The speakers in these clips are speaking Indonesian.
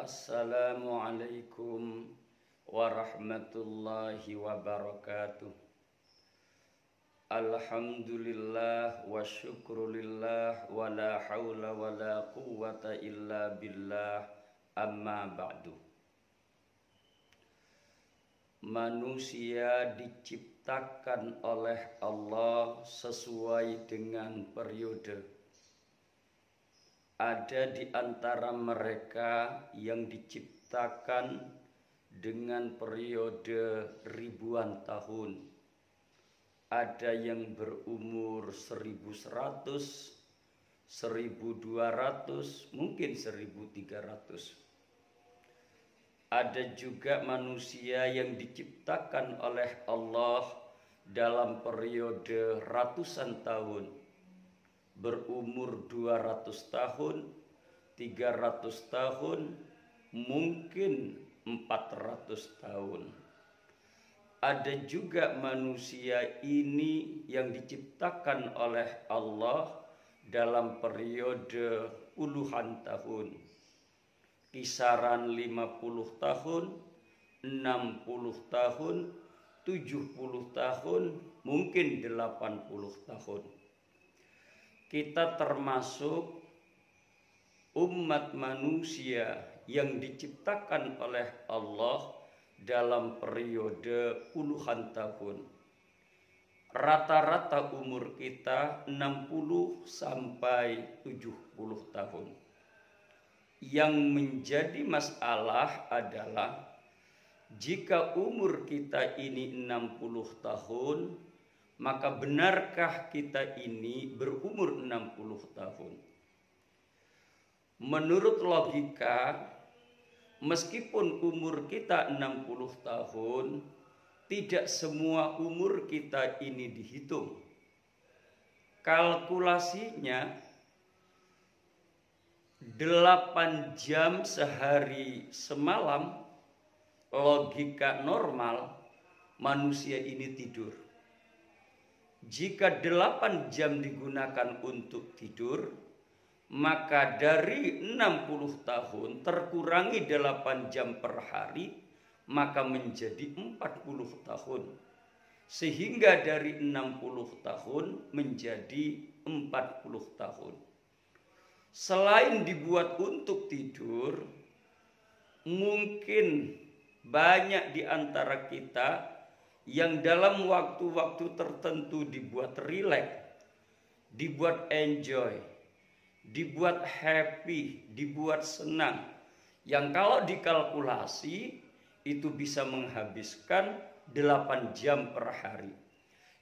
Assalamualaikum warahmatullahi wabarakatuh. Alhamdulillah wa syukrulillah wa la hawla wa la quwwata illa billah, amma ba'du. Manusia diciptakan oleh Allah sesuai dengan periode. Ada di antara mereka yang diciptakan dengan periode ribuan tahun. Ada yang berumur 1100, 1200, mungkin 1300. Ada juga manusia yang diciptakan oleh Allah dalam periode ratusan tahun. Berumur 200 tahun, 300 tahun, mungkin 400 tahun. Ada juga manusia ini yang diciptakan oleh Allah dalam periode puluhan tahun. Kisaran 50 tahun, 60 tahun, 70 tahun, mungkin 80 tahun. Kita termasuk umat manusia yang diciptakan oleh Allah dalam periode puluhan tahun. Rata-rata umur kita 60 sampai 70 tahun. Yang menjadi masalah adalah jika umur kita ini 60 tahun, maka benarkah kita ini berumur 60 tahun? Menurut logika, meskipun umur kita 60 tahun, tidak semua umur kita ini dihitung. Kalkulasinya 8 jam sehari semalam, logika normal manusia ini tidur. Jika 8 jam digunakan untuk tidur, maka dari 60 tahun terkurangi 8 jam per hari, maka menjadi 40 tahun. Sehingga dari 60 tahun menjadi 40 tahun. Selain dibuat untuk tidur, mungkin banyak di antara kita yang dalam waktu-waktu tertentu dibuat rileks, dibuat enjoy, dibuat happy, dibuat senang, yang kalau dikalkulasi itu bisa menghabiskan 8 jam per hari.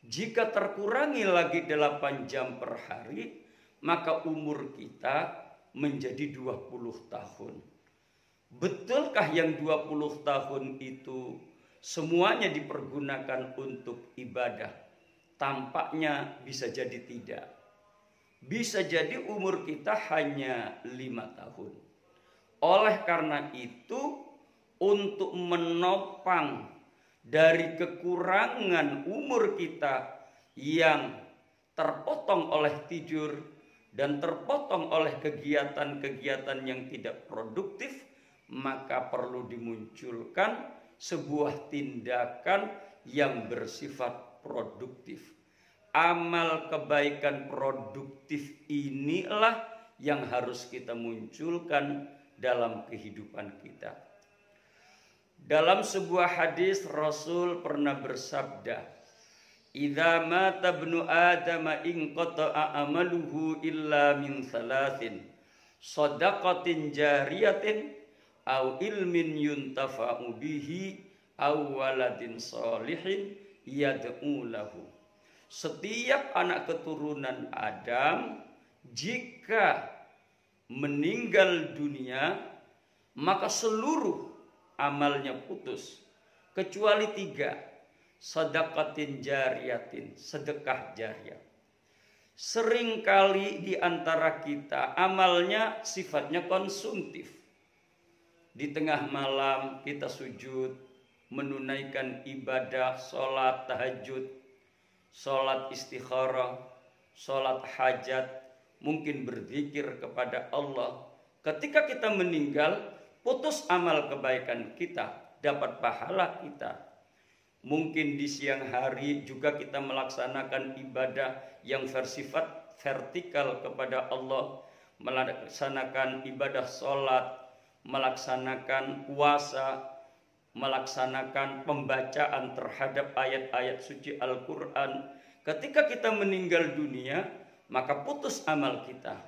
Jika terkurangi lagi 8 jam per hari, maka umur kita menjadi 20 tahun. Betulkah yang 20 tahun itu semuanya dipergunakan untuk ibadah? Tampaknya bisa jadi tidak. Bisa jadi umur kita hanya 5 tahun. Oleh karena itu, untuk menopang dari kekurangan umur kita yang terpotong oleh tidur dan terpotong oleh kegiatan-kegiatan yang tidak produktif, maka perlu dimunculkan sebuah tindakan yang bersifat produktif. Amal kebaikan produktif inilah yang harus kita munculkan dalam kehidupan kita. Dalam sebuah hadis Rasul pernah bersabda, "Idza mata ibnu Adam inqata'a amaluhu illa min thalathin, shadaqatin jariyatin au ilmin yuntafa'u bihi au waladin sholihin yad'u lahu." Setiap anak keturunan Adam jika meninggal dunia, maka seluruh amalnya putus kecuali 3. Sedekatin jariyatin, sedekah jariah. Seringkali di antara kita amalnya sifatnya konsumtif. Di tengah malam kita sujud, menunaikan ibadah, sholat tahajud, sholat istikharah, sholat hajat, mungkin berzikir kepada Allah. Ketika kita meninggal, putus amal kebaikan kita, dapat pahala kita. Mungkin di siang hari juga kita melaksanakan ibadah yang bersifat vertikal kepada Allah, melaksanakan ibadah sholat, melaksanakan puasa, melaksanakan pembacaan terhadap ayat-ayat suci Al-Quran. Ketika kita meninggal dunia, maka putus amal kita.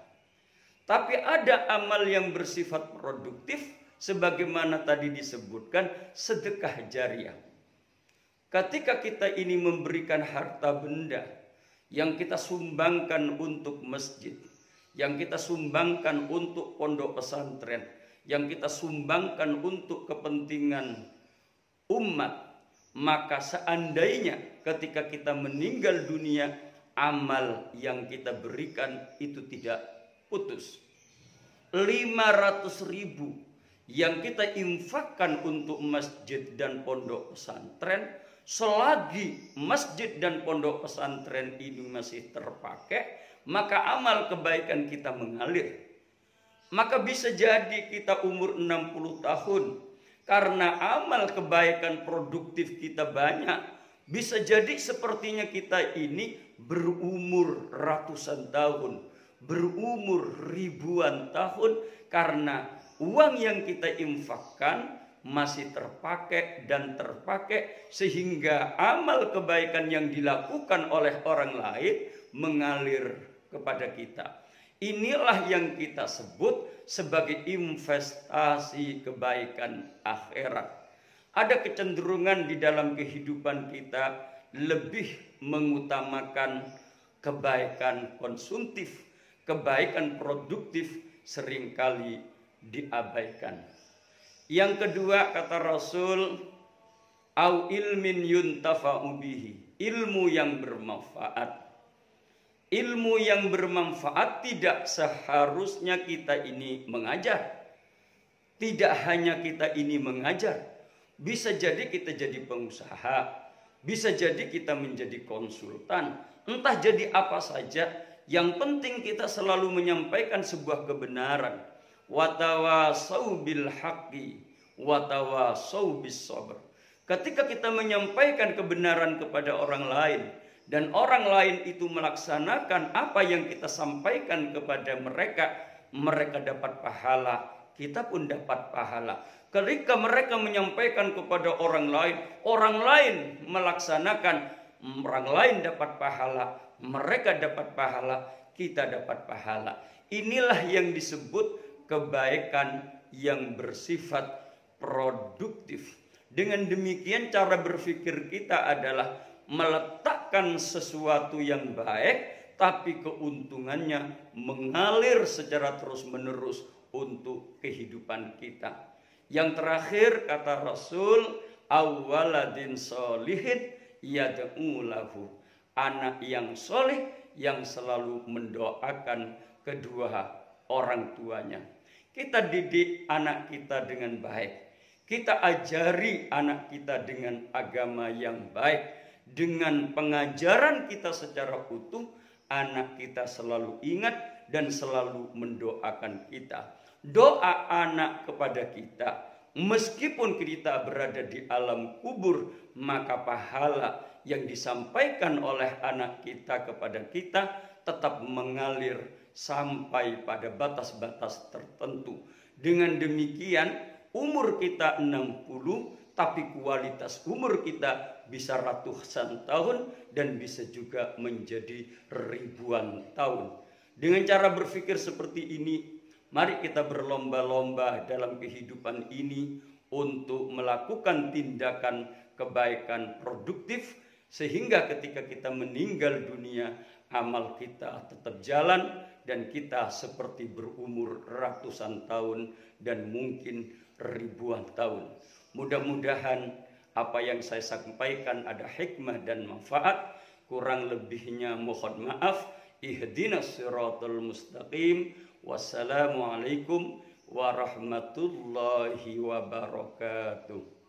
Tapi ada amal yang bersifat produktif, sebagaimana tadi disebutkan, sedekah jariah. Ketika kita ini memberikan harta benda yang kita sumbangkan untuk masjid, yang kita sumbangkan untuk pondok pesantren, yang kita sumbangkan untuk kepentingan umat, maka seandainya ketika kita meninggal dunia, amal yang kita berikan itu tidak putus. 500.000 yang kita infakkan untuk masjid dan pondok pesantren, selagi masjid dan pondok pesantren ini masih terpakai, maka amal kebaikan kita mengalir. Maka bisa jadi kita umur 60 tahun, karena amal kebaikan produktif kita banyak. Bisa jadi sepertinya kita ini berumur ratusan tahun, berumur ribuan tahun, karena uang yang kita infakkan masih terpakai dan terpakai, sehingga amal kebaikan yang dilakukan oleh orang lain mengalir kepada kita. Inilah yang kita sebut sebagai investasi kebaikan akhirat. Ada kecenderungan di dalam kehidupan kita lebih mengutamakan kebaikan konsumtif, kebaikan produktif seringkali diabaikan. Yang kedua, kata Rasul, au ilmin yuntafa'u bihi, ilmu yang bermanfaat. Ilmu yang bermanfaat tidak seharusnya kita ini mengajar. Tidak hanya kita ini mengajar, bisa jadi kita jadi pengusaha, bisa jadi kita menjadi konsultan, entah jadi apa saja. Yang penting kita selalu menyampaikan sebuah kebenaran. Watawasau bil haqqi watawasau bis sabr. Ketika kita menyampaikan kebenaran kepada orang lain dan orang lain itu melaksanakan apa yang kita sampaikan kepada mereka, mereka dapat pahala, kita pun dapat pahala. Ketika mereka menyampaikan kepada orang lain melaksanakan, orang lain dapat pahala, mereka dapat pahala, kita dapat pahala. Inilah yang disebut kebaikan yang bersifat produktif. Dengan demikian cara berpikir kita adalah meletakkan sesuatu yang baik, tapi keuntungannya mengalir secara terus-menerus untuk kehidupan kita. Yang terakhir kata Rasul, awaladin solihin yad'u lahu, anak yang soleh yang selalu mendoakan kedua orang tuanya. Kita didik anak kita dengan baik, kita ajari anak kita dengan agama yang baik, dengan pengajaran kita secara utuh, anak kita selalu ingat dan selalu mendoakan kita. Doa anak kepada kita, meskipun kita berada di alam kubur, maka pahala yang disampaikan oleh anak kita kepada kita tetap mengalir sampai pada batas-batas tertentu. Dengan demikian umur kita 60, tapi kualitas umur kita bisa ratusan tahun dan bisa juga menjadi ribuan tahun. Dengan cara berpikir seperti ini, mari kita berlomba-lomba dalam kehidupan ini untuk melakukan tindakan kebaikan produktif, sehingga ketika kita meninggal dunia, amal kita tetap jalan dan kita seperti berumur ratusan tahun dan mungkin ribuan tahun. Mudah-mudahan apa yang saya sampaikan ada hikmah dan manfaat. Kurang lebihnya mohon maaf. Ihdinas siratal mustaqim. Wassalamualaikum warahmatullahi wabarakatuh.